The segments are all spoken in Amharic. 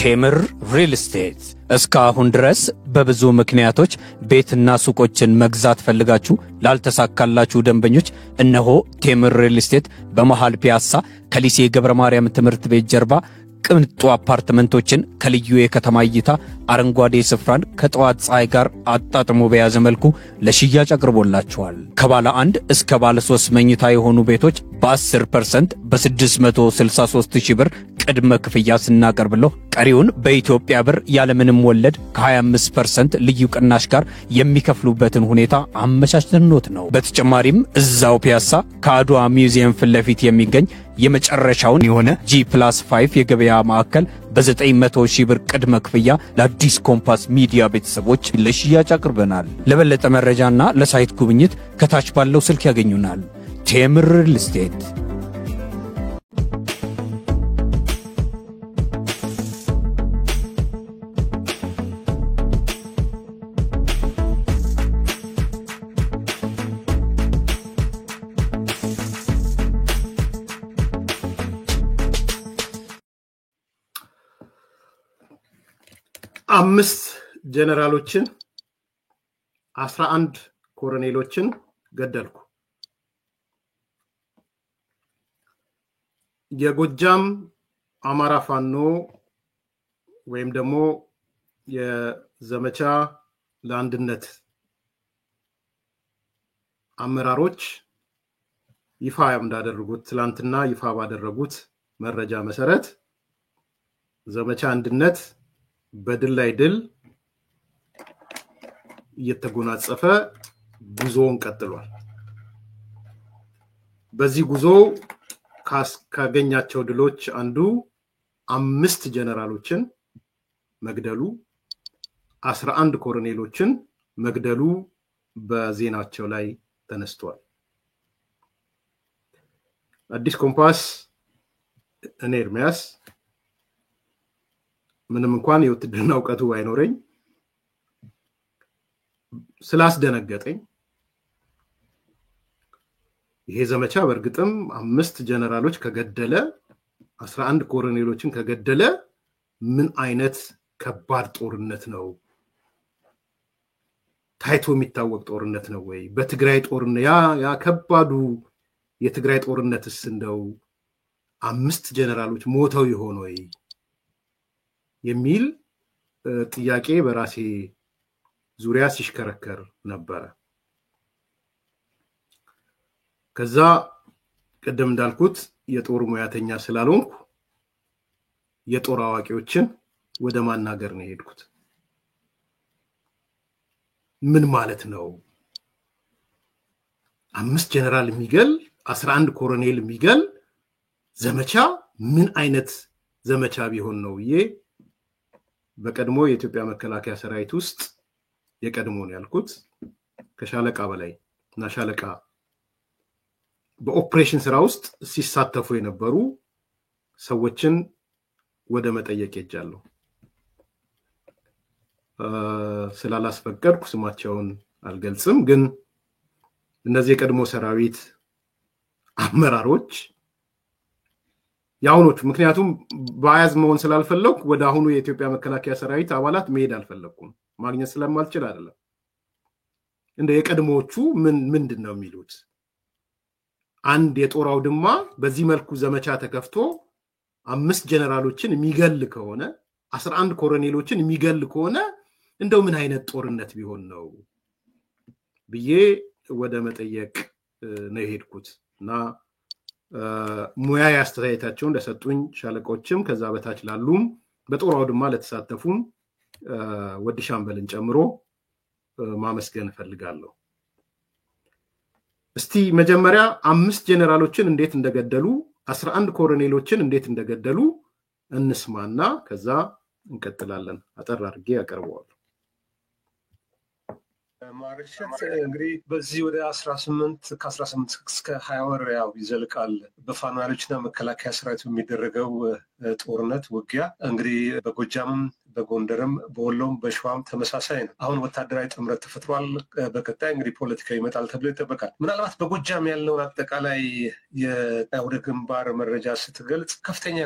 ቴምር ሪል ስቴት እስካሁን ድረስ በብዙ ምክንያቶች ቤትና ሱቆችን መግዛት ፈልጋችሁ ላልተሳካላችሁ ደንበኞች እነሆ ቴምር ሪል ስቴት በመሃል ፒያሳ ከሊሴ ገብረ ማርያም ትምህርት ቤት ጀርባ ቅንጡ አፓርትመንቶችን ከልዩ የከተማ እይታ አረንጓዴ ስፍራን ከጠዋት ፀሐይ ጋር አጣጥሞ በያዘ መልኩ ለሽያጭ አቅርቦላችኋል። ከባለ 1 እስከ ባለ 3 መኝታ የሆኑ ቤቶች በ10% በ663,000 ብር ቅድመ ክፍያ ስናቀርብለው ቀሪውን በኢትዮጵያ ብር ያለምንም ወለድ ከ25% ልዩ ቅናሽ ጋር የሚከፍሉበትን ሁኔታ አመቻችተንዎት ነው። በተጨማሪም እዛው ፒያሳ ከአድዋ ሚውዚየም ፊት ለፊት የሚገኝ የመጨረሻውን የሆነ G+5 የገበያ ማዕከል በ900,000 ብር ቅድመ ክፍያ ለአዲስ ኮምፓስ ሚዲያ ቤተሰቦች ለሽያጭ አቅርበናል። ለበለጠ መረጃና ለሳይት ጉብኝት ከታች ባለው ስልክ ያገኙናል። ቴምር ሪል ስቴት። አምስት ጀነራሎችን 11 ኮሎኔሎችን ገደልኩ። የጎጃም አማራ ፋኖ ወይም ደግሞ የዘመቻ ለአንድነት አመራሮች ይፋ እንዳደረጉት ትላንትና ይፋ ባደረጉት መረጃ መሰረት ዘመቻ አንድነት በድል ላይ ድል እየተጎናጸፈ ጉዞውን ቀጥሏል። በዚህ ጉዞ ካገኛቸው ድሎች አንዱ 5 ጀነራሎችን መግደሉ 11 ኮሎኔሎችን መግደሉ በዜናቸው ላይ ተነስቷል። አዲስ ኮምፓስ እኔ ኤርሚያስ ምንም እንኳን የውትድርና ዕውቀቱ አይኖረኝ ስላስደነገጠኝ ይሄ ዘመቻ በርግጥም 5 ጀነራሎች ከገደለ 11 ኮሎኔሎችን ከገደለ ምን አይነት ከባድ ጦርነት ነው? ታይቶ የሚታወቅ ጦርነት ነው ወይ? በትግራይ ጦርነት ያ ከባዱ የትግራይ ጦርነትስ እንደው 5 ጀነራሎች ሞተው ይሆን ወይ የሚል ጥያቄ በራሴ ዙሪያ ሲሽከረከር ነበር። ከዛ ቀደም እንዳልኩት የጦር ሙያተኛ ስላልሆንኩ የጦር አዋቂዎችን ወደ ማናገር ነው የሄድኩት። ምን ማለት ነው 5 ጀነራል የሚገል 11 ኮሎኔል የሚገል ዘመቻ ምን አይነት ዘመቻ ቢሆን ነው? በቀድሞ የኢትዮጵያ መከላከያ ሰራዊት ውስጥ የቀድሞ ነው ያልኩት ከሻለቃ በላይ እና ሻለቃ በኦፕሬሽን ስራ ውስጥ ሲሳተፉ የነበሩ ሰዎችን ወደ መጠየቅ ሄጃለሁ። ስላላስፈቀድኩ ስማቸውን አልገልጽም፣ ግን እነዚህ የቀድሞ ሰራዊት አመራሮች ያውኖቹ ምክንያቱም ባያዝ መሆን ስላልፈለኩ ወደ አሁኑ የኢትዮጵያ መከላከያ ሰራዊት አባላት መሄድ አልፈለኩም፣ ማግኘት ስለማልችል አይደለም። እንደ የቀድሞዎቹ ምንድነው የሚሉት? አንድ የጦር አውድማ በዚህ መልኩ ዘመቻ ተከፍቶ 5 ጀነራሎችን የሚገል ከሆነ 11 ኮሎኔሎችን የሚገል ከሆነ እንደው ምን አይነት ጦርነት ቢሆን ነው ብዬ ወደ መጠየቅ ነው የሄድኩት እና ሙያ ያስተያየታቸውን ለሰጡኝ ሻለቆችም ከዛ በታች ላሉም በጦር አውድማ ለተሳተፉም ወዲ ሻምበልን ጨምሮ ማመስገን ፈልጋለሁ። እስቲ መጀመሪያ 5 ጀነራሎችን እንዴት እንደገደሉ 11 ኮሎኔሎችን እንዴት እንደገደሉ እንስማና ከዛ እንቀጥላለን። አጠር አድርጌ ያቀርበዋለሁ። ማርሸት እንግዲህ በዚህ ወደ 18 ከ18 እስከ 20 ወር ያው ይዘልቃል በፋኖችና መከላከያ ሰራዊት የሚደረገው ጦርነት ውጊያ እንግዲህ በጎጃምም በጎንደርም በወሎም በሸዋም ተመሳሳይ ነው። አሁን ወታደራዊ ጥምረት ተፈጥሯል። በቀጣይ እንግዲህ ፖለቲካ ይመጣል ተብሎ ይጠበቃል። ምናልባት በጎጃም ያለውን አጠቃላይ ወደ ግንባር መረጃ ስትገልጽ ከፍተኛ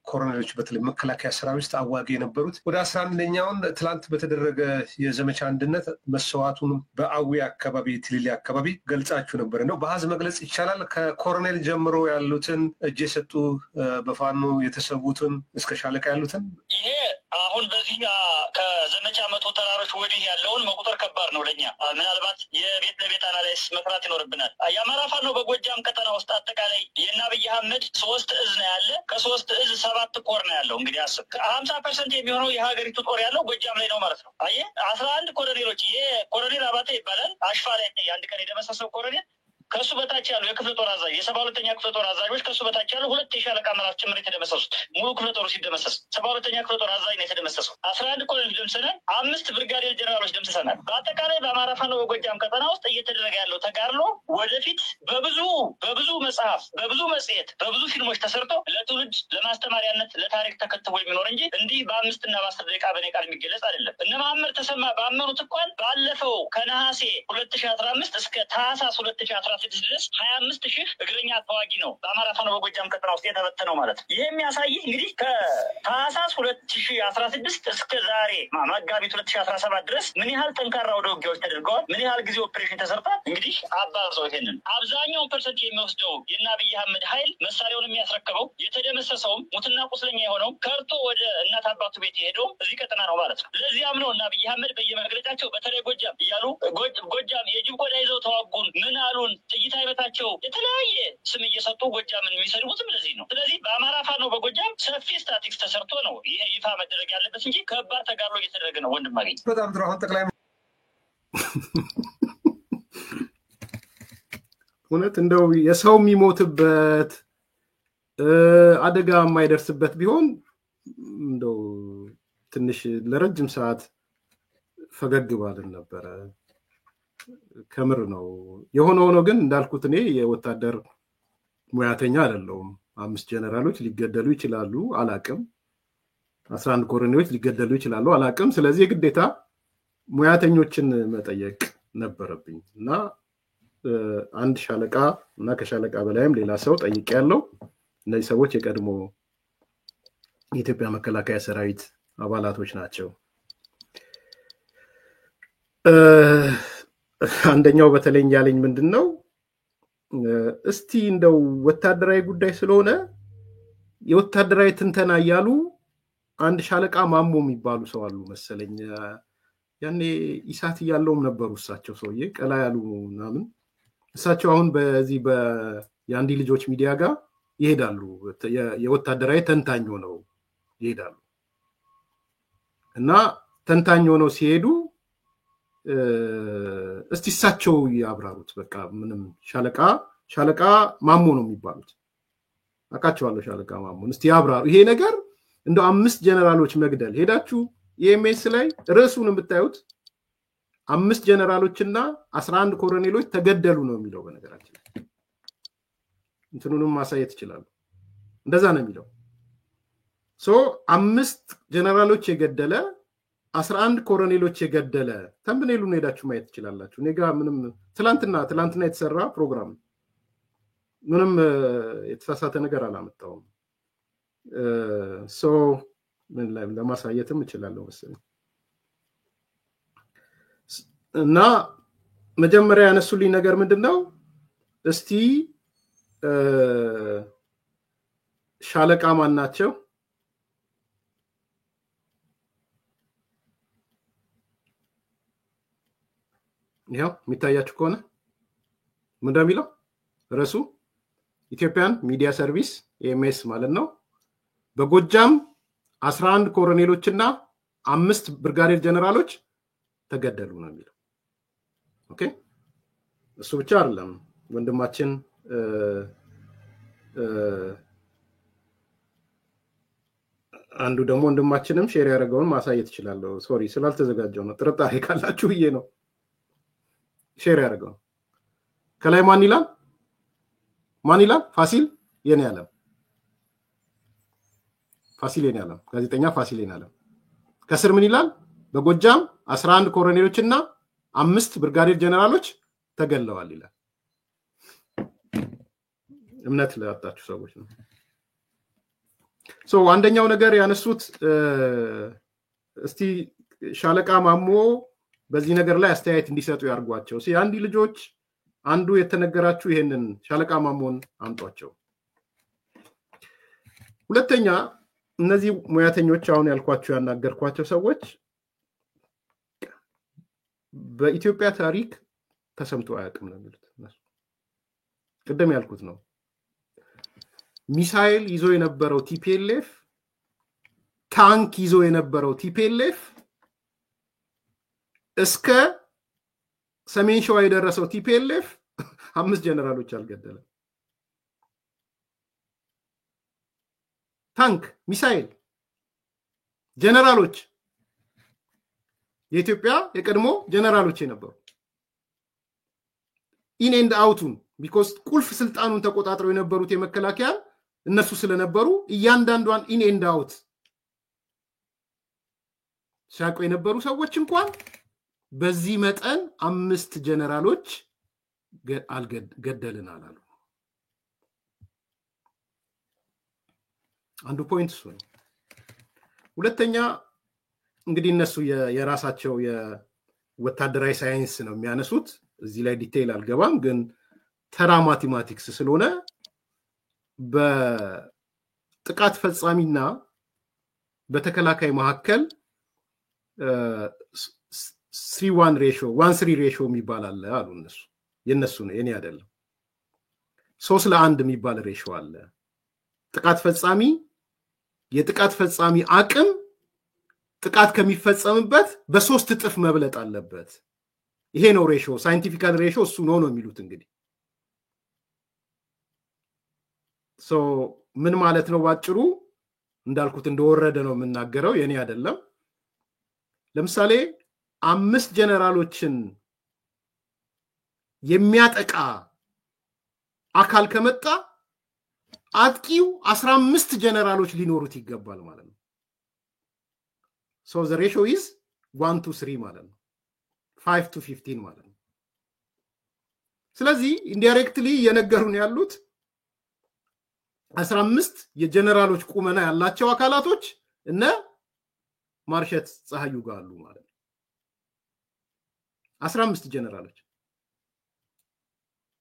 ኮሎኔሎች በተለይ መከላከያ ሰራዊት አዋጊ የነበሩት ወደ 11ኛውን ትላንት በተደረገ የዘመቻ አንድነት መሰዋቱን በአዊ አካባቢ ትሊሊ አካባቢ ገልጻችሁ ነበር። ነው በአሃዝ መግለጽ ይቻላል? ከኮሎኔል ጀምሮ ያሉትን እጅ የሰጡ በፋኖ የተሰዉትን እስከ ሻለቃ ያሉትን ይሄ አሁን በዚህ ከዘመቻ መቶ ተራሮች ወዲህ ያለውን መቁጠር ከባድ ነው ለኛ። ምናልባት የቤት ለቤት አናላይስ መስራት ይኖርብናል። የአማራ ፋኖ በጎጃም ቀጠና ውስጥ አጠቃላይ የእነ አብይ አህመድ 3 እዝ ነው ያለ። ከ3 እዝ 7 ኮር ነው ያለው። እንግዲህ 50% የሚሆነው የሀገሪቱ ጦር ያለው ጎጃም ላይ ነው ማለት ነው። አየህ 11 ኮሎኔሎች። ይሄ ኮሎኔል አባተ ይባላል። አሽፋ ላይ አንድ ቀን የደመሰሰው ኮሎኔል ከሱ በታች ያሉ የክፍለ ጦር አዛዥ የ72ኛ ክፍለ ጦር አዛዦች ከሱ በታች ያሉ 2 የሻለቃ አመራሮች ጭምር የተደመሰሱት ሙሉ ክፍለ ጦሩ ሲደመሰስ 72ኛ ክፍለ ጦር አዛዥ ነው የተደመሰሰው። 11 ኮሎኔል ደምሰናል። 5 ብርጋዴር ጀነራሎች ደምሰናል። በአጠቃላይ በአማራ ፋኖ በጎጃም ቀጠና ውስጥ እየተደረገ ያለው ተጋድሎ ወደፊት በብዙ መጽሐፍ፣ በብዙ መጽሔት፣ በብዙ ፊልሞች ተሰርቶ ለትውልድ ለማስተማሪያነት ለታሪክ ተከትቦ የሚኖር እንጂ እንዲህ በ5 እና በ10 ደቂቃ በኔ ቃል የሚገለጽ አይደለም። እነ መሐመድ ተሰማ ባመኑት እንኳን ባለፈው ከነሐሴ 2015 እስከ ታህሳስ 2016 ድረስ 25,000 እግረኛ ተዋጊ ነው በአማራ ፋኖ በጎጃም ቀጠና ውስጥ የተበተነው ማለት ነው። ይሄ የሚያሳይ እንግዲህ ከታህሳስ 2016 እስከ ዛሬ መጋቢት 2017 ድረስ ምን ያህል ጠንካራ ወደ ውጊያዎች ተደርገዋል፣ ምን ያህል ጊዜ ኦፕሬሽን ተሰርቷል። እንግዲህ አባዛው ይሄንን አብዛኛውን ፐርሰንት የሚወስደው የእነ አብይ አህመድ ኃይል መሳሪያውን የሚያስረክበው የተደመሰሰው ሙትና ቁስለኛ የሆነው ከርቶ ወደ እናት አባቱ ቤት የሄደው እዚህ ቀጠና ነው ማለት ነው። ለዚያም ነው እነ አብይ አህመድ በየመግለጫቸው በተለይ ጎጃም እያሉ ጎጃም የጅብ ቆዳ ይዘው ተዋጉን ምን አሉን ጥይት አይበታቸው የተለያየ ስም እየሰጡ ጎጃምን የሚሰድቡትም ለዚህ ነው። ስለዚህ በአማራ ፋኖ በጎጃም ሰፊ ስታቲክስ ተሰርቶ ነው ይሄ ይፋ መደረግ ያለበት እንጂ ከባድ ተጋድሎ እየተደረገ ነው። ወንድም አገኝ በጣም ጥሩ። አሁን ጠቅላይ እውነት እንደው የሰው የሚሞትበት አደጋ የማይደርስበት ቢሆን እንደው ትንሽ ለረጅም ሰዓት ፈገግ ባልን ነበረ። ከምር ነው የሆነ ሆኖ ግን እንዳልኩት እኔ የወታደር ሙያተኛ አይደለሁም። 5 ጀነራሎች ሊገደሉ ይችላሉ አላቅም። 11 ኮሎኔሎች ሊገደሉ ይችላሉ አላቅም። ስለዚህ ግዴታ ሙያተኞችን መጠየቅ ነበረብኝ እና አንድ ሻለቃ እና ከሻለቃ በላይም ሌላ ሰው ጠይቄያለሁ። እነዚህ ሰዎች የቀድሞ የኢትዮጵያ መከላከያ ሰራዊት አባላቶች ናቸው። አንደኛው በተለይ ያለኝ ምንድነው እስቲ እንደው ወታደራዊ ጉዳይ ስለሆነ የወታደራዊ ትንተና እያሉ አንድ ሻለቃ ማሞ የሚባሉ ሰው አሉ መሰለኝ። ያኔ ኢሳት እያለውም ነበሩ እሳቸው ሰውዬ ቀላ ያሉ ምናምን። እሳቸው አሁን በዚህ በያንዲ ልጆች ሚዲያ ጋር ይሄዳሉ። የወታደራዊ ተንታኝ ሆነው ይሄዳሉ እና ተንታኝ ሆነው ሲሄዱ እስቲ እሳቸው ያብራሩት። በቃ ምንም ሻለቃ ማሞ ነው የሚባሉት። አቃቸዋለሁ ሻለቃ ማሞን እስቲ ያብራሩ። ይሄ ነገር እንደው 5 ጀነራሎች መግደል ሄዳችሁ ኢኤምኤስ ላይ ርዕሱን የምታዩት 5 ጀነራሎችና 11 ኮሎኔሎች ተገደሉ ነው የሚለው። በነገራችን ላይ እንትኑንም ማሳየት ይችላሉ። እንደዛ ነው የሚለው። 5 ጀነራሎች የገደለ 11 ኮሎኔሎች የገደለ ተምብኔሉን ሄዳችሁ ማየት ትችላላችሁ። እኔ ጋር ምንም ትላንትና የተሰራ ፕሮግራም ምንም የተሳሳተ ነገር አላመጣውም። ምን ለማሳየትም እችላለሁ መሰለኝ። እና መጀመሪያ ያነሱልኝ ነገር ምንድነው እስቲ ሻለቃ ማን ናቸው? ይሄው የሚታያችሁ ከሆነ ምን እንደሚለው ርዕሱ ኢትዮጵያን ሚዲያ ሰርቪስ ኤምኤስ ማለት ነው። በጎጃም 11 ኮሎኔሎችና 5 ብርጋዴር ጀነራሎች ተገደሉ ነው የሚለው። ኦኬ እሱ ብቻ አይደለም ወንድማችን አንዱ ደግሞ ወንድማችንም ሼር ያደረገውን ማሳየት ይችላል። ሶሪ ስላልተዘጋጀው ነው፣ ጥርጣሬ ካላችሁ ብዬ ነው። ሼር ያደረገው ከላይ ማን ይላል? ፋሲል የኔ ዓለም ጋዜጠኛ ፋሲል የኔ ዓለም ከስር ምን ይላል? በጎጃም 11 ኮሎኔሎችና 5 ብርጋዴር ጀነራሎች ተገለዋል ይላል። እምነት ለአጣችሁ ሰዎች ነው። አንደኛው ነገር ያነሱት እስቲ ሻለቃ ማሞ በዚህ ነገር ላይ አስተያየት እንዲሰጡ ያርጓቸው። አንዲ ልጆች አንዱ የተነገራችሁ ይሄንን ሻለቃ ማሞን አምጧቸው። ሁለተኛ እነዚህ ሙያተኞች አሁን ያልኳቸው ያናገርኳቸው ሰዎች በኢትዮጵያ ታሪክ ተሰምቶ አያውቅም ነው የሚሉት። ቅድም ያልኩት ነው። ሚሳኤል ይዞ የነበረው ቲፒኤልኤፍ፣ ታንክ ይዞ የነበረው ቲፒኤልኤፍ እስከ ሰሜን ሸዋ የደረሰው ቲፒኤልኤፍ 5 ጀነራሎች አልገደለም። ታንክ፣ ሚሳኤል፣ ጀነራሎች የኢትዮጵያ የቀድሞ ጀነራሎች የነበሩ ኢን ኤንድ አውቱን ቢኮዝ ቁልፍ ስልጣኑን ተቆጣጥረው የነበሩት የመከላከያ እነሱ ስለነበሩ እያንዳንዷን ኢን ኤንድ አውት ሲያውቁ የነበሩ ሰዎች እንኳን በዚህ መጠን 5 ጀነራሎች ገደልን አላሉ። አንዱ ፖይንት እሱ ነው። ሁለተኛ እንግዲህ እነሱ የራሳቸው የወታደራዊ ሳይንስ ነው የሚያነሱት። እዚህ ላይ ዲቴይል አልገባም፣ ግን ተራ ማቴማቲክስ ስለሆነ በጥቃት ፈጻሚና በተከላካይ መካከል 3:1 ሬሽዮ 1:3 ሬሽዮ የሚባል አለ አሉ እነሱ። የነሱ ነው የኔ አይደለም። 3:1 የሚባል ሬሽዮ አለ። የጥቃት ፈጻሚ አቅም ጥቃት ከሚፈጸምበት በ3 እጥፍ መብለጥ አለበት። ይሄ ነው ሬሽዮ፣ ሳይንቲፊካል ሬሽዮ እሱ ነው የሚሉት። እንግዲህ ምን ማለት ነው? ባጭሩ እንዳልኩት እንደወረደ ነው የምናገረው፣ የኔ አይደለም። ለምሳሌ 5 ጀነራሎችን የሚያጠቃ አካል ከመጣ አጥቂው 15 ጀነራሎች ሊኖሩት ይገባል ማለት ነው። the ratio is 1:3 ማለት ነው። 5:15 ማለት ነው። ስለዚህ ኢንዳይሬክትሊ የነገሩን ያሉት 15 የጀነራሎች ቁመና ያላቸው አካላቶች እነ ማርሸት ፀሐዩ ጋር አሉ ማለት ነው። 15 ጀነራሎች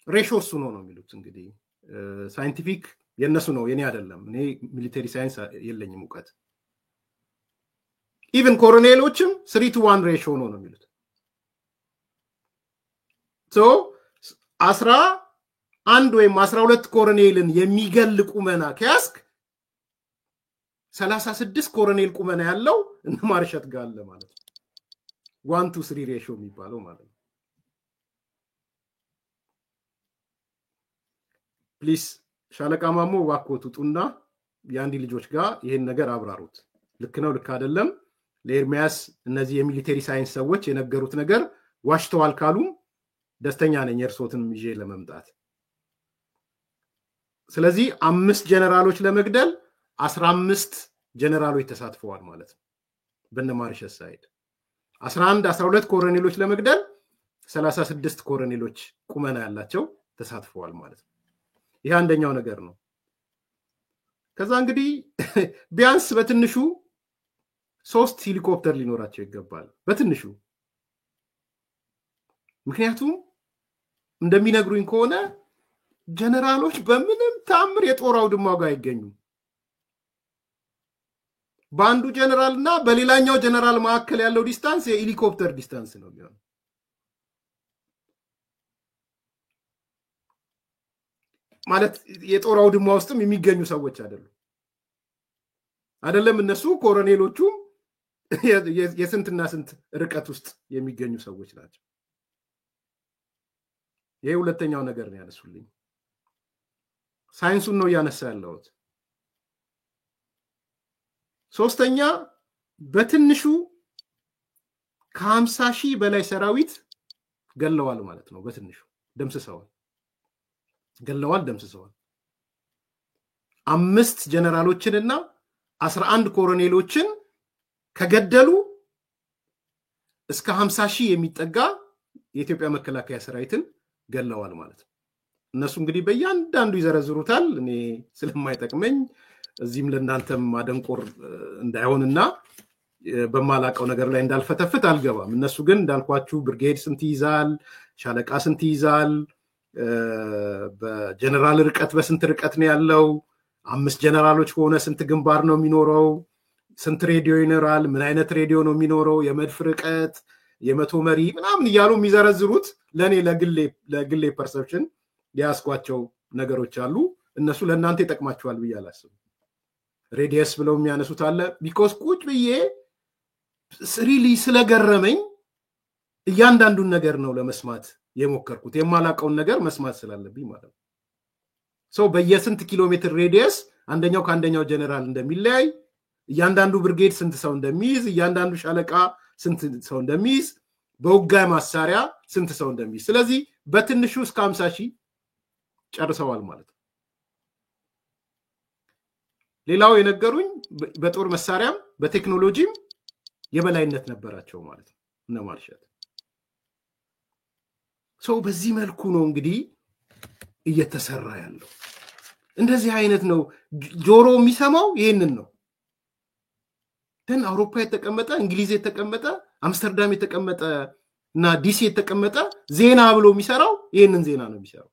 ሬሽዮ እሱ ነው የሚሉት። እንግዲህ ሳይንቲፊክ የነሱ ነው የኔ አይደለም። እኔ ሚሊተሪ ሳይንስ የለኝም እውቀት። ኢቭን ኮሎኔሎችም 3:1 ሬሽዮ ነው የሚሉት። 11 ወይም 12 ኮሎኔልን የሚገል ቁመና ከያስክ 36 ኮሎኔል ቁመና ያለው እነ ማርሸት ጋር አለ ማለት ነው። 1:3 ሬሽዮ የሚባለው ማለት ነው። ፕሊስ ሻለቃ ማሞ ዋኮቱ ጡና የአንዲ ልጆች ጋር ይሄን ነገር አብራሩት። ልክ ነው ልክ አይደለም? ለኤርሚያስ እነዚህ የሚሊተሪ ሳይንስ ሰዎች የነገሩት ነገር ዋሽተዋል ካሉ ደስተኛ ነኝ የርሶትን ይዤ ለመምጣት። ስለዚህ 5 ጀነራሎች ለመግደል 15 ጀነራሎች ተሳትፈዋል ማለት ነው በነማርሸት ሳይድ። 11 12 ኮሎኔሎች ለመግደል 36 ኮሎኔሎች ቁመና ያላቸው ተሳትፈዋል ማለት ነው። ይሄ አንደኛው ነገር ነው። ከዛ እንግዲህ ቢያንስ በትንሹ 3 ሄሊኮፕተር ሊኖራቸው ይገባል በትንሹ። ምክንያቱም እንደሚነግሩኝ ከሆነ ጀነራሎች በምንም ታምር የጦር አውድማው ጋር አይገኙም። በአንዱ ጀነራል እና በሌላኛው ጀነራል መካከል ያለው ዲስታንስ የሄሊኮፕተር ዲስታንስ ነው የሚሆነው። ማለት የጦር አውድማ ውስጥም የሚገኙ ሰዎች አይደለም እነሱ ኮሎኔሎቹም የስንትና ስንት ርቀት ውስጥ የሚገኙ ሰዎች ናቸው። ይሄ ሁለተኛው ነገር ነው ያነሱልኝ። ሳይንሱን ነው ያነሳ ያለሁት። ሶስተኛ በትንሹ ከ50,000 በላይ ሰራዊት ገለዋል ማለት ነው። በትንሹ ደምስሰዋል። 5 ጀነራሎችንና 11 ኮሎኔሎችን ከገደሉ እስከ 50,000 የሚጠጋ የኢትዮጵያ መከላከያ ሰራዊትን ገለዋል ማለት ነው። እነሱ እንግዲህ በእያንዳንዱ ይዘረዝሩታል። እኔ ስለማይጠቅመኝ እዚህም ለእናንተም ማደንቆር እንዳይሆንና በማላቀው ነገር ላይ እንዳልፈተፍት አልገባም። እነሱ ግን እንዳልኳችሁ ብርጌድ ስንት ይዛል፣ ሻለቃ ስንት ይዛል፣ በጀነራል ርቀት በስንት ርቀት ነው ያለው፣ 5 ጀነራሎች ከሆነ ስንት ግንባር ነው የሚኖረው፣ ስንት ሬዲዮ ይኖራል፣ ምን አይነት ሬዲዮ ነው የሚኖረው፣ የመድፍ ርቀት፣ የመቶ መሪ ምናምን እያሉ የሚዘረዝሩት ለኔ ለግሌ ፐርሰፕሽን ያስኳቸው ነገሮች አሉ። እነሱ ለእናንተ ይጠቅማችኋል ብዬ አላስብም። ሬዲየስ ብለው የሚያነሱት አለ። ቢኮዝ ቁጭ ብዬ ሪሊ ስለገረመኝ እያንዳንዱን ነገር ነው ለመስማት የሞከርኩት። የማላቀውን ነገር መስማት ስላለብኝ ማለት ነው። ሰው በየስንት ኪሎ ሜትር ሬዲየስ አንደኛው ከአንደኛው ጀነራል እንደሚለያይ፣ እያንዳንዱ ብርጌድ ስንት ሰው እንደሚይዝ፣ እያንዳንዱ ሻለቃ ስንት ሰው እንደሚይዝ፣ በውጋይ ማሳሪያ ስንት ሰው እንደሚይዝ፣ ስለዚህ በትንሹ እስከ 50,000 ጨርሰዋል ማለት ነው። ሌላው የነገሩኝ በጦር መሳሪያም በቴክኖሎጂም የበላይነት ነበራቸው ማለት ነው እነ ማርሸት። ሰው በዚህ መልኩ ነው እንግዲህ እየተሰራ ያለው። እንደዚህ አይነት ነው ጆሮ የሚሰማው ይሄንን ነው። ግን አውሮፓ የተቀመጠ፣ እንግሊዝ የተቀመጠ፣ አምስተርዳም የተቀመጠ እና ዲሲ የተቀመጠ ዜና ብሎ የሚሰራው ይሄንን ዜና ነው የሚሰራው።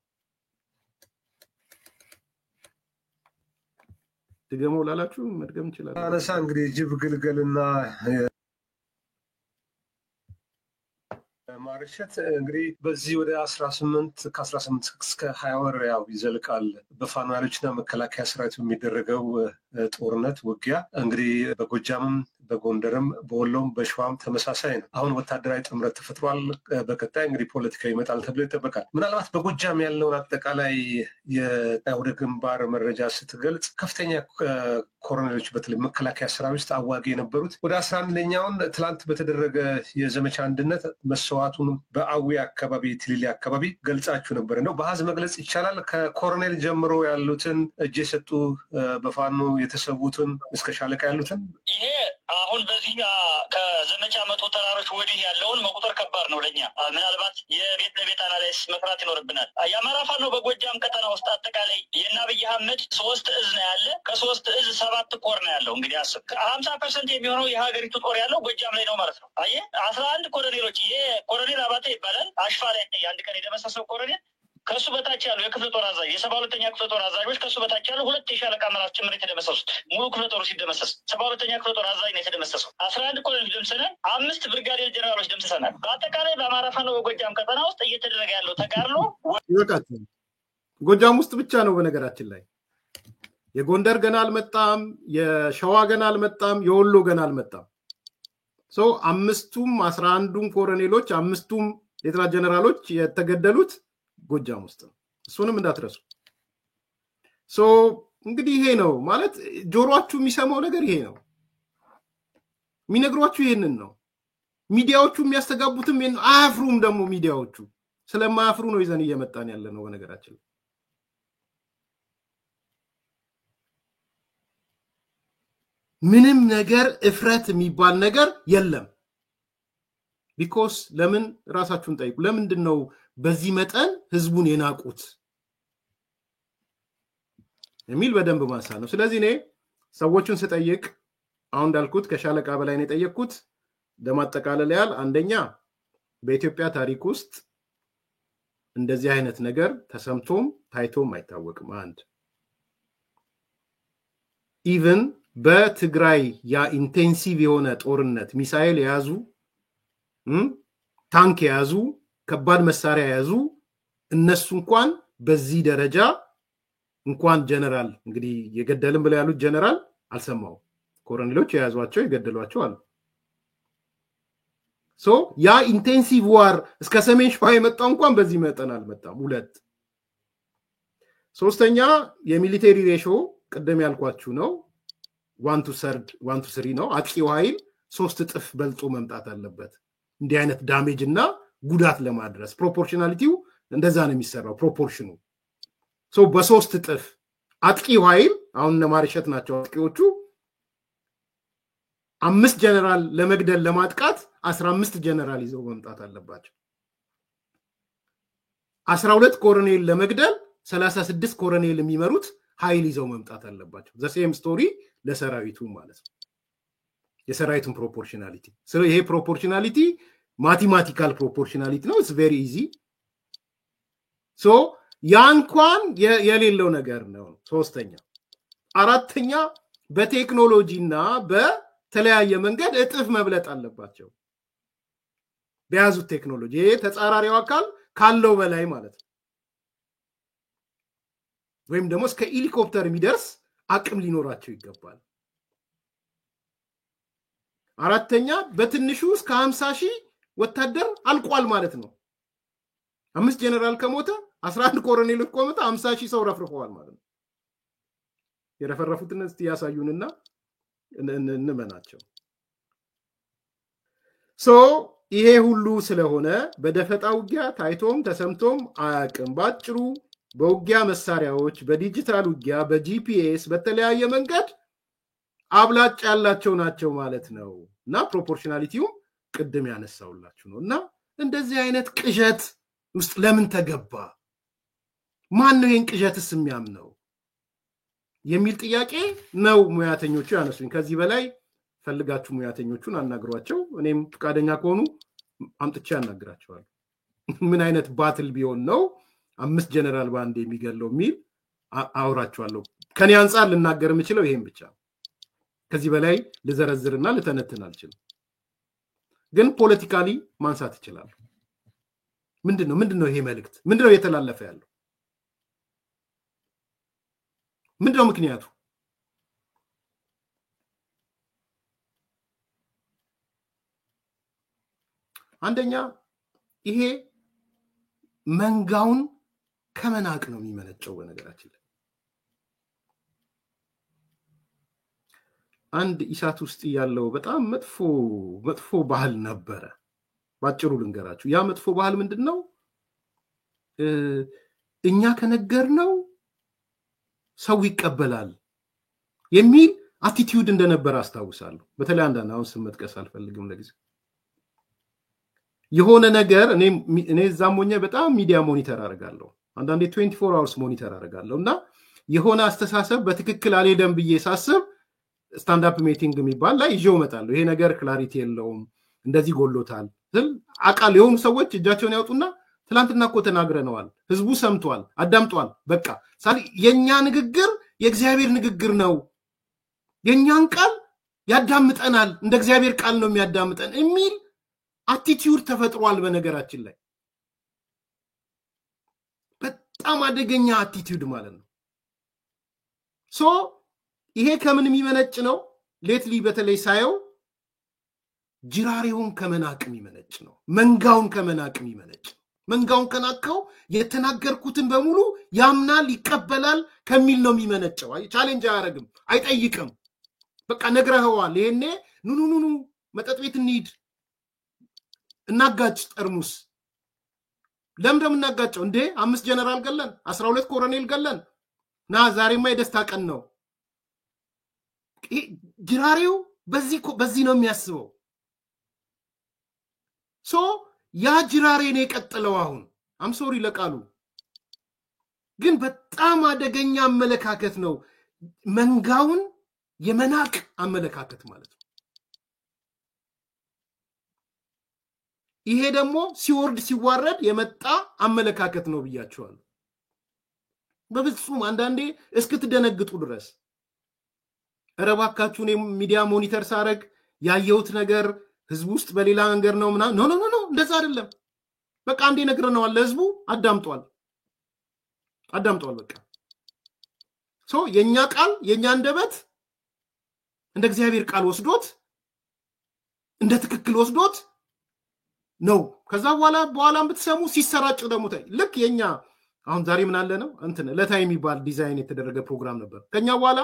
ድገመው ላላችሁ መድገም ይችላል። አነሳ እንግዲህ ጅብ ግልገልና ማርሸት እንግዲህ በዚህ ወደ 18 ከ18 እስከ 20 ወር ያው ይዘልቃል በፋኖ ኃይሎችና መከላከያ ሰራዊት የሚደረገው ጦርነት ውጊያ። እንግዲህ በጎጃምም በጎንደርም በወሎም በሸዋም ተመሳሳይ ነው። አሁን ወታደራዊ ጥምረት ተፈጥሯል። በቀጣይ እንግዲህ ፖለቲካ ይመጣል ተብሎ ይጠበቃል። ምናልባት በጎጃም ያለውን አጠቃላይ የወደ ግንባር መረጃ ስትገልጽ ከፍተኛ ኮሎኔሎች በተለይ መከላከያ ሰራዊት አዋጊ የነበሩት ወደ 11ኛውን ትላንት በተደረገ የዘመቻ አንድነት መስዋዕቱን በአዊ አካባቢ ትሊሊ አካባቢ ገልጻችሁ ነበር ነው። በአሃዝ መግለጽ ይቻላል ከኮሎኔል ጀምሮ ያሉትን እጅ የሰጡ በፋኖ የተሰዉትን እስከ ሻለቃ ያሉትን። ይሄ አሁን በዚህ ከዘመቻ መቶ ተራሮች ወዲህ ያለውን መቁጠር ከባድ ነው ለኛ። ምናልባት የቤት ለቤት አናላይስ መስራት ይኖርብናል። የአማራ ፋኖ በጎጃም ቀጠና ውስጥ አጠቃላይ የአብይ አህመድ 3 እዝ ነው ያለ። ከ3 እዝ 7 ኮር ነው ያለው። እንግዲህ 50% የሚሆነው የሀገሪቱ ጦር ያለው ጎጃም ላይ ነው ማለት ነው። አየህ 11 ኮሎኔሎች። ይሄ ኮሎኔል አባተ ይባላል። አሽፋ ላይ አንድ ቀን የደመሰሰው ኮሎኔል ከሱ በታች ያለው የክፍለ ጦር አዛዥ የ72ኛ ክፍለ ጦር አዛዦች ከሱ በታች ያለው 2 የሻለቃ አመራሮች ጭምር የተደመሰሱት ሙሉ ክፍለ ጦሩ ሲደመሰስ 72ኛ ክፍለ ጦር አዛዥ ነው የተደመሰሰው። 11 ኮሎኔል ደምሰናል። 5 ብርጋዴር ጀነራሎች ደምሰናል። በአጠቃላይ በአማራ ፋኖ በጎጃም ቀጠና ውስጥ እየተደረገ ያለው ተጋድሎ ይወጣችሁ ጎጃም ውስጥ ብቻ ነው። በነገራችን ላይ የጎንደር ገና አልመጣም፣ የሸዋ ገና አልመጣም፣ የወሎ ገና አልመጣም። ሶ 5ቱም 11ዱም ኮሎኔሎች 5ቱም ሌተና ጀነራሎች የተገደሉት ጎጃም ውስጥ ነው። እሱንም እንዳትረሱ። ሶ እንግዲህ ይሄ ነው ማለት ጆሮአችሁ የሚሰማው ነገር ይሄ ነው። የሚነግሯችሁ ይሄንን ነው። ሚዲያዎቹ የሚያስተጋቡትም ይሄን አያፍሩም። ደግሞ ሚዲያዎቹ ስለማያፍሩ ነው ይዘን እየመጣን ያለ ነው። በነገራችን ምንም ነገር እፍረት የሚባል ነገር የለም። ቢኮስ ለምን ራሳችሁን ጠይቁ። ለምንድን ነው በዚህ መጠን ህዝቡን የናቁት የሚል በደንብ ማንሳ ነው። ስለዚህ እኔ ሰዎቹን ስጠይቅ አሁን እንዳልኩት ከሻለቃ በላይ ነው የጠየቅኩት። ለማጠቃለል ያህል አንደኛ በኢትዮጵያ ታሪክ ውስጥ እንደዚህ አይነት ነገር ተሰምቶም ታይቶም አይታወቅም። አንድ ኢቭን በትግራይ ያ ኢንቴንሲቭ የሆነ ጦርነት ሚሳኤል የያዙ ታንክ የያዙ ከባድ መሳሪያ የያዙ እነሱ እንኳን በዚህ ደረጃ እንኳን ጀነራል እንግዲህ የገደልን ብለው ያሉት ጀነራል አልሰማው። ኮሎኔሎች የያዟቸው የገደሏቸው አሉ። ሶ ያ ኢንቴንሲቭ ዋር እስከ ሰሜን ሸዋ የመጣው እንኳን በዚህ መጠን አልመጣም። 2 ሶስተኛ የሚሊቴሪ ሬሾ ቀደም ያልኳችሁ ነው 1:3 ነው። አጥቂው ኃይል 3 እጥፍ በልጦ መምጣት አለበት እንዲህ አይነት ዳሜጅ እና ጉዳት ለማድረስ። ፕሮፖርሽናሊቲው እንደዛ ነው የሚሰራው ፕሮፖርሽኑ። ሶ በ3 እጥፍ አጥቂው ኃይል አሁን ማርሸት ናቸው አጥቂዎቹ 5 ጀነራል ለመግደል ለማጥቃት 15 ጀነራል ይዘው መምጣት አለባቸው 12 ኮሎኔል ለመግደል 36 ኮሎኔል የሚመሩት ኃይል ይዘው መምጣት አለባቸው the same story ለሰራዊቱ ማለት ነው የሰራዊቱን ፕሮፖርሽናሊቲ so ይሄ ፕሮፖርሽናሊቲ ማቴማቲካል ፕሮፖርሽናሊቲ ነው it's very easy so ያንኳን የሌለው ነገር ነው ሶስተኛ አራተኛ በቴክኖሎጂና በተለያየ መንገድ እጥፍ መብለጥ አለባቸው በያዙት ቴክኖሎጂ ተጻራሪው አካል ካለው በላይ ማለት ነው ወይም ደግሞ እስከ ሄሊኮፕተር የሚደርስ አቅም ሊኖራቸው ይገባል አራተኛ በትንሹ እስከ 50,000 ወታደር አልቋል ማለት ነው 5 ጀነራል ከሞተ 11 ኮሎኔል ከሞተ 50,000 ሰው ረፍርፈዋል ማለት ነው የረፈረፉትን እስቲ ያሳዩንና እንመናቸው ሶ ይሄ ሁሉ ስለሆነ በደፈጣ ውጊያ ታይቶም ተሰምቶም አያቅም ባጭሩ በውጊያ መሳሪያዎች በዲጂታል ውጊያ በጂፒኤስ በተለያየ መንገድ አብላጭ ያላቸው ናቸው ማለት ነውና ፕሮፖርሽናሊቲው ቅድም ያነሳውላችሁ ነውና እንደዚህ አይነት ቅዠት ውስጥ ለምን ተገባ ማን ነው ይሄን ቅዠትስ የሚያምነው የሚል ጥያቄ ነው ሙያተኞቹ ያነሱኝ ከዚህ በላይ ፈልጋችሁ ሙያተኞቹን አናግሯቸው እኔም ፍቃደኛ ከሆኑ አምጥቼ አናግራቸዋለሁ ምን አይነት ባትል ቢሆን ነው 5 ጀነራል ባንድ የሚገለው ሚል አውራቸዋለሁ ከኔ አንፃር ልናገር የምችለው ይሄን ብቻ ከዚህ በላይ ልዘረዝርና ልተነትን አልችልም ግን ፖለቲካሊ ማንሳት ይችላል ምንድነው ይሄ መልእክት ምንድነው የተላለፈ ያለው ምንድነው ምክንያቱ አንደኛ ይሄ መንጋውን ከመናቅ ነው የሚመነጨው በነገራችን ላይ አንድ ኢሳት ውስጥ ያለው በጣም መጥፎ ባህል ነበር ባጭሩ ልንገራችሁ ያ መጥፎ ባህል ምንድነው እኛ ከነገርነው ሰው ይቀበላል የሚል አቲቲዩድ እንደነበር አስተዋውሳለሁ በተለይ አንዳንድ አሁን ስም መጥቀስ አልፈልግም ለጊዜው የሆነ ነገር እኔ ዛሞኛ በጣም ሚዲያ ሞኒተር አደርጋለሁ አንዳንዴ 24 hours ሞኒተር አደርጋለሁና የሆነ አስተሳሰብ በትክክል አልሄደም ብዬ ሳስብ ስታንድ አፕ ሚቲንግ የሚባል ላይ ይዤው መጣለሁ ይሄ ነገር ክላሪቲ የለውም እንደዚህ ጎሎታል አቃል የሆኑ ሰዎች እጃቸውን ያውጡና ትላንትና እኮ ተናግረነዋል ህዝቡ ሰምቷል አዳምጧል በቃ ሳሊ የኛ ንግግር የእግዚአብሔር ንግግር ነው የኛን ቃል ያዳምጠናል እንደ እግዚአብሔር ቃል ነው የሚያዳምጠን የሚል አቲቲዩድ ተፈጥሯል በነገራችን ላይ በጣም አደገኛ አቲቲዩድ ማለት ነው ሶ ይሄ ከምን የሚመነጭ ነው ሌትሊ በተለይ ሳየው ጅራሪውን ከመናቅ የሚመነጭ ነው መንጋውን ከመናቅ የሚመነጭ መንጋውን ከናቀው የተናገርኩትን በሙሉ ያምናል ይቀበላል ከሚል ነው የሚመነጨው ቻሌንጅ አያረግም አይጠይቅም በቃ ነግረህዋል ይሄኔ ኑኑኑ መጠጥ ቤት እንሂድ እናጋጭ ጠርሙስ ለምንድነው እናጋጨው እንዴ 5 ጀነራል ገለን 12 ኮሎኔል ገለን ና ዛሬማ የደስታ ቀን ነው ጅራሪው በዚህ ነው የሚያስበው ሶ ያ ጅራሬ ነው የቀጠለው አሁን አም ሶሪ ለቃሉ ግን በጣም አደገኛ አመለካከት ነው መንጋውን የመናቅ አመለካከት ማለት ነው ይሄ ደግሞ ሲወርድ ሲዋረድ የመጣ አመለካከት ነው ብያቸዋለሁ በፍጹም አንዳንዴ እስክትደነግጡ ድረስ ረባካችሁ ነው ሚዲያ ሞኒተር ሳረግ ያየሁት ነገር ህዝቡ ውስጥ በሌላ ነገር ነው ኖ እንደዛ አይደለም በቃ አንዴ ነግረናል ለህዝቡ አዳምጧል በቃ ሶ የኛ ቃል የኛ እንደበት እንደ እግዚአብሔር ቃል ወስዶት እንደ ትክክል ወስዶት ነው ከዛ በኋላም ብትሰሙ ሲሰራጭ ደግሞ ልክ የኛ አሁን ዛሬ ምን አለ ነው እንትን ለታይ የሚባል ዲዛይን የተደረገ ፕሮግራም ነበር ከኛ በኋላ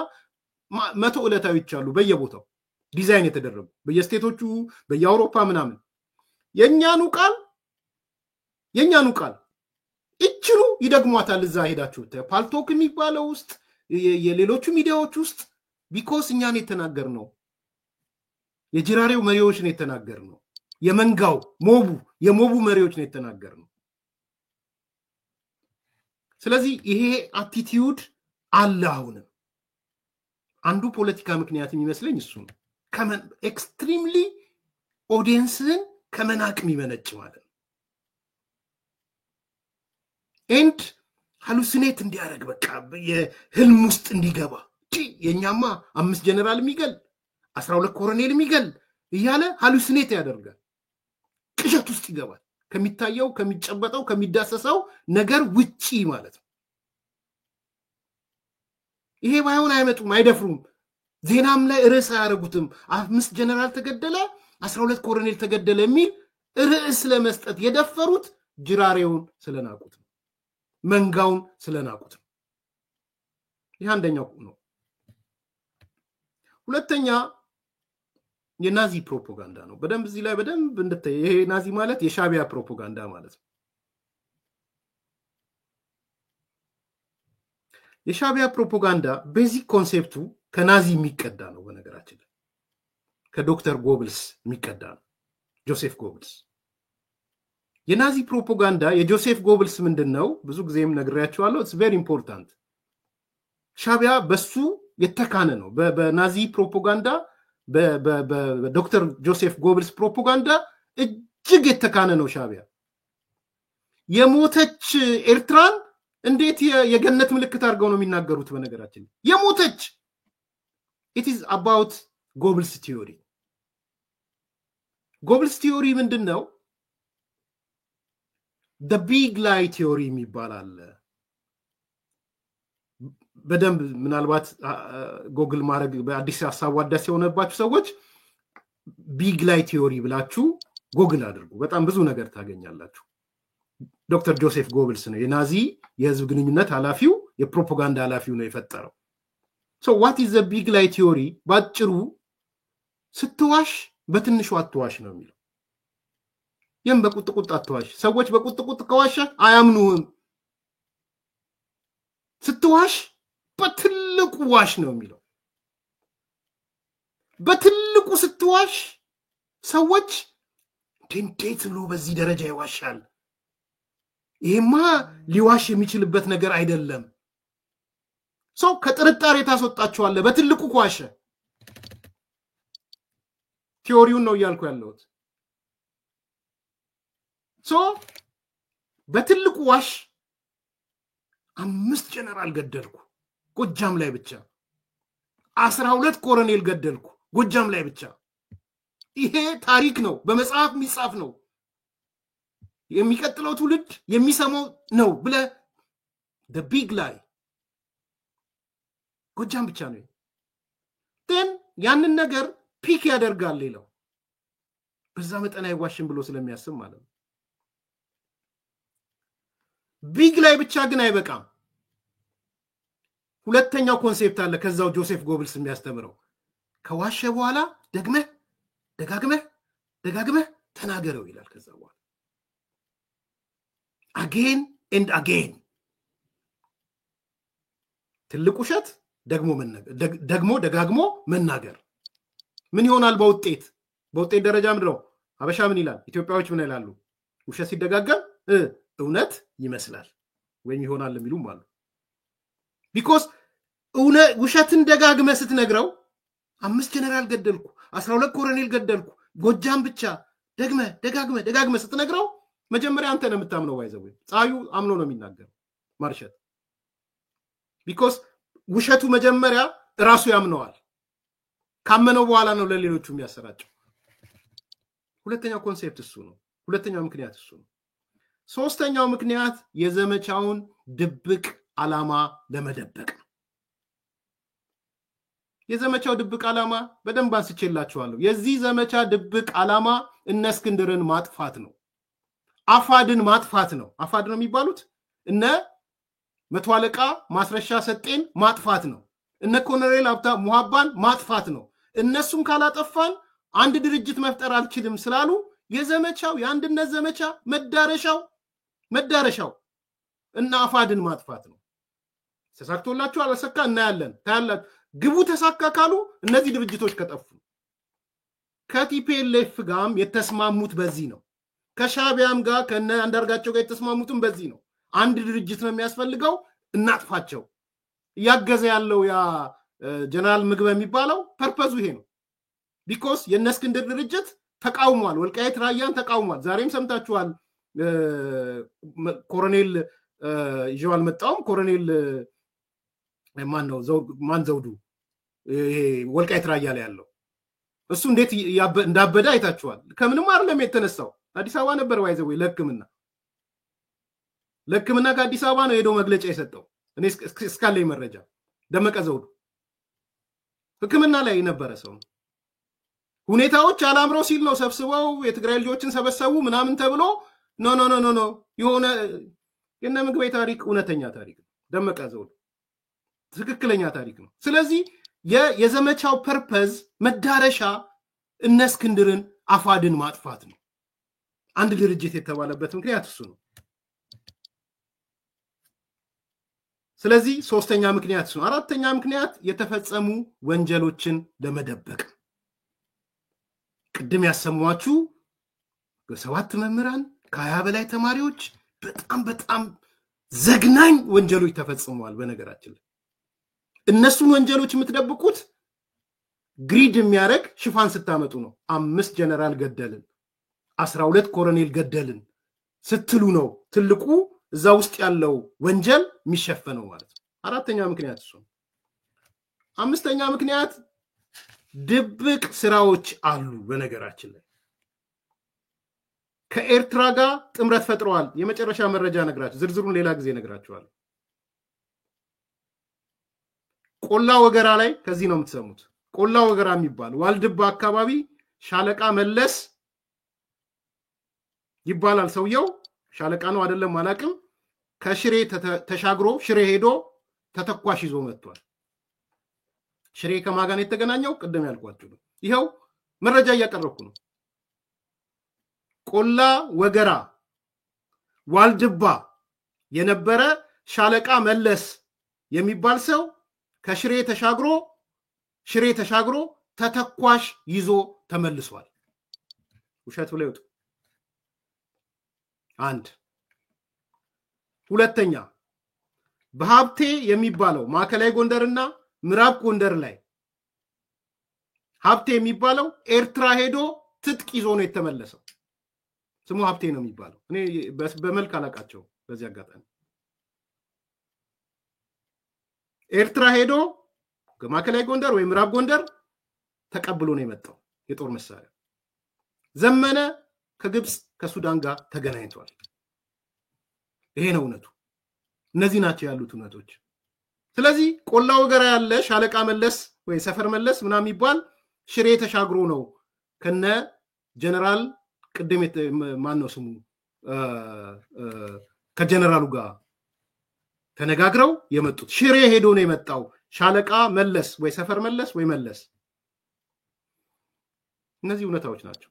100 ዕለታዊዎች አሉ በየቦታው ዲዛይን የተደረጉ በየስቴቶቹ በየአውሮፓ ምናምን የኛኑ ቃል እችሉ ይደግሟታል እዛ ሄዳችሁ ፓልቶክ የሚባለው ውስጥ የሌሎቹ ሚዲያዎች ውስጥ ቢኮስ እኛን የተናገርነው የጅራሬው መሪዎች ነው የተናገርነው የመንጋው የሞቡ መሪዎች ነው የተናገርነው ስለዚህ ይሄ አቲቲዩድ አለ አሁን አንዱ ፖለቲካ ምክንያት የሚመስለኝ እሱ ነው ከመን ኤክስትሪምሊ ኦዲየንስን ከመናቅም ይመነጭ ማለት ነው ኤንድ ሃሉሲኔት እንዲያረግ በቃ የህልም ውስጥ እንዲገባ የኛማ 5 ጀነራል የሚገል 12 ኮሎኔል የሚገል እያለ ሃሉሲኔት ያደርጋል ቅዠት ውስጥ ይገባል ከሚታየው ከሚጨበጠው ከሚዳሰሰው ነገር ውጪ ማለት ነው ይሄ ባይሆን አይመጡም አይደፍሩም ዜናም ላይ ርዕስ አያረጉትም 5 ጀነራል ተገደለ 12 ኮሎኔል ተገደለ የሚል ርዕስ ለመስጠት የደፈሩት ጅራሬውን ስለናቁት ነው መንጋውን ስለናቁት ነው ይሄ አንደኛው ነው ሁለተኛ የናዚ ፕሮፓጋንዳ ነው በደንብ እዚህ ላይ በደንብ እንደተይ ይሄ ናዚ ማለት የሻቢያ ፕሮፓጋንዳ ማለት ነው የሻቢያ ፕሮፓጋንዳ ቤዚክ ኮንሴፕቱ ከናዚ የሚቀዳ ነው በነገራችን ከዶክተር ጎብልስ የሚቀዳ ነው ጆሴፍ ጎብልስ የናዚ ፕሮፓጋንዳ የጆሴፍ ጎብልስ ምንድነው ብዙ ጊዜም ነግሬያችኋለሁ ኢትስ ቬሪ ኢምፖርታንት ሻቢያ በሱ የተካነ ነው በናዚ ፕሮፓጋንዳ በዶክተር ጆሴፍ ጎብልስ ፕሮፓጋንዳ እጅግ የተካነ ነው ሻቢያ የሞተች ኤርትራን እንዴት የገነት ምልክት አድርገው ነው የሚናገሩት በነገራችን የሞተች it is about ጎብልስ ቲዮሪ ጎብልስ ቲዮሪ ምንድነው the big lie theory የሚባላል በደንብ ምናልባት ጎግል ማድረግ በአዲስ ሐሳብ ዋዳስ የሆነባችሁ ሰዎች ቢግ ላይ ቲዮሪ ብላችሁ ጎግል አድርጉ በጣም ብዙ ነገር ታገኛላችሁ ዶክተር ጆሴፍ ጎብልስ ነው የናዚ የህዝብ ግንኙነት ኃላፊው የፕሮፓጋንዳ ኃላፊው ነው የፈጠረው so what is the big lie theory ባጭሩ ስትዋሽ በትንሹ አትዋሽ ነው የሚለው የም በቁጥቁጥ አትዋሽ ሰዎች በቁጥቁጥ ከዋሽ አያምኑም ስትዋሽ በትልቁ ዋሽ ነው የሚለው በትልቁ ስትዋሽ ሰዎች እንዴት ብሎ በዚህ ደረጃ ይዋሻል ይሄማ ሊዋሽ የሚችልበት ነገር አይደለም ሰው ከጥርጣሬ ታስወጣቸዋል በትልቁ ኳሽ ቲዮሪውን ነው ያልኩ ያለሁት ሶ በትልቁ ዋሽ 5 ጀነራል ገደልኩ ጎጃም ላይ ብቻ 12 ኮሎኔል ገደልኩ ጎጃም ላይ ብቻ ይሄ ታሪክ ነው በመጽሐፍ የሚጻፍ ነው የሚቀጥለው ትውልድ የሚሰማው ነው ብለ the big lie ጎጃም ብቻ ነው then ያንን ነገር ፒክ ያደርጋል ሌላው በዛ መጠን አይዋሽም ብሎ ስለሚያስብ ማለት ነው ቢግ ላይ ብቻ ግን አይበቃም ሁለተኛው ኮንሴፕት አለ ከዛው ጆሴፍ ጎብልስ የሚያስተምረው ከዋሸ በኋላ ደጋግመህ ተናገረው ይላል ከዛው በኋላ again and again ትልቁ ሸት ደጋግሞ መናገር ምን ይሆናል በውጤት ደረጃ ምንድነው አበሻ ምን ይላል ኢትዮጵያዎች ምን ይላሉ ውሸት ሲደጋገም እውነት ይመስላል ወይም ይሆናል የሚሉም አሉ because ውሸትን ደጋግመ ስትነግረው 5 ጀነራል ገደልኩ 12 ኮሎኔል ገደልኩ ጎጃም ብቻ ደጋግመ ስትነግረው መጀመሪያ አንተ ነው የምታምነው ዋይዘው ጻዩ አምኖ ነው የሚናገረው ማርሸት because ውሸቱ መጀመሪያ ራሱ ያምነዋል ካመነው በኋላ ነው ለሌሎቹ የሚያሰራጨው ሁለተኛው ኮንሴፕት እሱ ነው ሁለተኛው ምክንያት እሱ ነው ሶስተኛው ምክንያት የዘመቻውን ድብቅ ዓላማ ለመደበቅ ነው የዘመቻው ድብቅ ዓላማ በደንብ አንስቼላችኋለሁ የዚህ ዘመቻ ድብቅ ዓላማ እነ እስክንድርን ማጥፋት ነው አፋድን ማጥፋት ነው አፋድ ነው የሚባሉት እነ መቶ አለቃ ማስረሻ ሰጤን ማጥፋት ነው እነ ኮሎኔል ሀብታ ሙሐባን ማጥፋት ነው እነሱን ካላጠፋን አንድ ድርጅት መፍጠር አልችልም ስላሉ የዘመቻው የአንድነት ዘመቻ መዳረሻው እና አፋድን ማጥፋት ነው ተሳክቶላችሁ አላሰካ እናያለን ታያላችሁ ግቡ ተሳካ ካሉ እነዚህ ድርጅቶች ከጠፉ ከቲፒኤልኤፍ ጋርም የተስማሙት በዚህ ነው። ከሻቢያም ጋር ከነ አንዳርጋቸው ጋር የተስማሙትም በዚህ ነው። አንድ ድርጅት ነው የሚያስፈልገው፣ እናጥፋቸው። እያገዘ ያለው ያ ጀነራል ምግበ የሚባለው ፐርፐዙ ይሄ ነው። ቢኮዝ የእነ እስክንድር ድርጅት ተቃውሟል፣ ወልቃይት ራያን ተቃውሟል። ዛሬም ሰምታችኋል። ኮሎኔል ይዤው አልመጣውም። ኮሎኔል ማን ዘውዱ ይሄ ወልቃይት ራያ ላይ ያለው እሱ እንዴት እንዳበደ አይታችኋል። ከምንም አይደለም የተነሳው፣ አዲስ አበባ ነበር ዋይዘው ለሕክምና ከአዲስ አበባ ነው ሄዶ መግለጫ የሰጠው። እኔ እስካለኝ መረጃ ደመቀ ዘውዱ ሕክምና ላይ የነበረ ሰው። ሁኔታዎች አላምረው ሲል ነው ሰብስበው የትግራይ ልጆችን ሰበሰቡ ምናምን ተብሎ ኖ የሆነ የነ ምግበይ ታሪክ እውነተኛ ታሪክ ነው። ደመቀ ዘውዱ ትክክለኛ ታሪክ ነው። ስለዚህ የዘመቻው ፐርፐዝ መዳረሻ እነ እስክንድርን አፋድን ማጥፋት ነው። አንድ ድርጅት የተባለበት ምክንያት እሱ ነው። ስለዚህ ሶስተኛ ምክንያት እሱ ነው። አራተኛ ምክንያት የተፈጸሙ ወንጀሎችን ለመደበቅ። ቅድም ያሰማችሁ በሰባት መምህራን ከ20 በላይ ተማሪዎች በጣም ዘግናኝ ወንጀሎች ተፈጽመዋል። በነገራችን ላይ እነሱን ወንጀሎች የምትደብቁት ግሪድ የሚያደርግ ሽፋን ስታመጡ ነው። 5 ጀነራል ገደልን፣ 12 ኮሎኔል ገደልን ስትሉ ነው ትልቁ እዛ ውስጥ ያለው ወንጀል የሚሸፈነው ማለት ነው። አራተኛ ምክንያት እሱ። አምስተኛ ምክንያት ድብቅ ስራዎች አሉ። በነገራችን ላይ ከኤርትራ ጋር ጥምረት ፈጥረዋል። የመጨረሻ መረጃ ነግራችሁ ዝርዝሩን ሌላ ጊዜ ነግራችኋለሁ። ቆላ ወገራ ላይ ከዚህ ነው የምትሰሙት። ቆላ ወገራ የሚባል ዋልድባ አካባቢ ሻለቃ መለስ ይባላል ሰውየው። ሻለቃ ነው አይደለም አላቅም። ከሽሬ ተሻግሮ ሽሬ ሄዶ ተተኳሽ ይዞ መጥቷል። ሽሬ ከማጋን የተገናኘው ቅድም ያልኳችሁ ነው። ይሄው መረጃ እያቀረብኩ ነው። ቆላ ወገራ ዋልድባ የነበረ ሻለቃ መለስ የሚባል ሰው ከሽሬ ተሻግሮ ተተኳሽ ይዞ ተመልሷል። ውሸት ብለው ይወጡ። አንድ ሁለተኛ በሀብቴ የሚባለው ማዕከላዊ ጎንደርና ምዕራብ ጎንደር ላይ ሀብቴ የሚባለው ኤርትራ ሄዶ ትጥቅ ይዞ ነው የተመለሰው። ስሙ ሀብቴ ነው የሚባለው። እኔ በመልክ አላቃቸው። በዚህ አጋጣሚ ኤርትራ ሄዶ ከማዕከላዊ ጎንደር ወይ ምዕራብ ጎንደር ተቀብሎ ነው የመጣው የጦር መሳሪያ። ዘመነ ከግብፅ ከሱዳን ጋር ተገናኝቷል። ይሄ ነው እውነቱ። እነዚህ ናቸው ያሉት እውነቶች። ስለዚህ ቆላ ወገራ ያለ ሻለቃ መለስ ወይ ሰፈር መለስ ምናምን ይባል ሽሬ ተሻግሮ ነው ከነ ጀነራል ቅድም ማን ነው ስሙ ከጀነራሉ ጋር ተነጋግረው የመጡት። ሽሬ ሄዶ ነው የመጣው ሻለቃ መለስ ወይ ሰፈር መለስ ወይ መለስ። እነዚህ እውነታዎች ናቸው።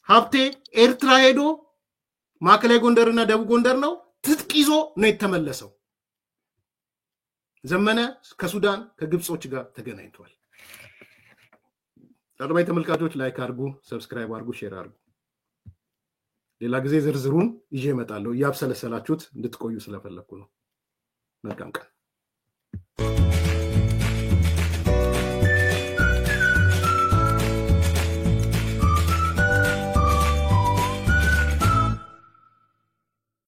ሀብቴ ኤርትራ ሄዶ ማዕከላዊ ጎንደርና ደቡብ ጎንደር ነው ትጥቅ ይዞ ነው የተመለሰው። ዘመነ ከሱዳን ከግብጾች ጋር ተገናኝቷል። አድማጭ ተመልካቾች ላይክ አድርጉ፣ ሰብስክራይብ አድርጉ፣ ሼር አድርጉ። ሌላ ጊዜ ዝርዝሩን ይዤ እመጣለሁ። እያብሰለሰላችሁት እንድትቆዩ ስለፈለኩ ነው። መልካም ቀን።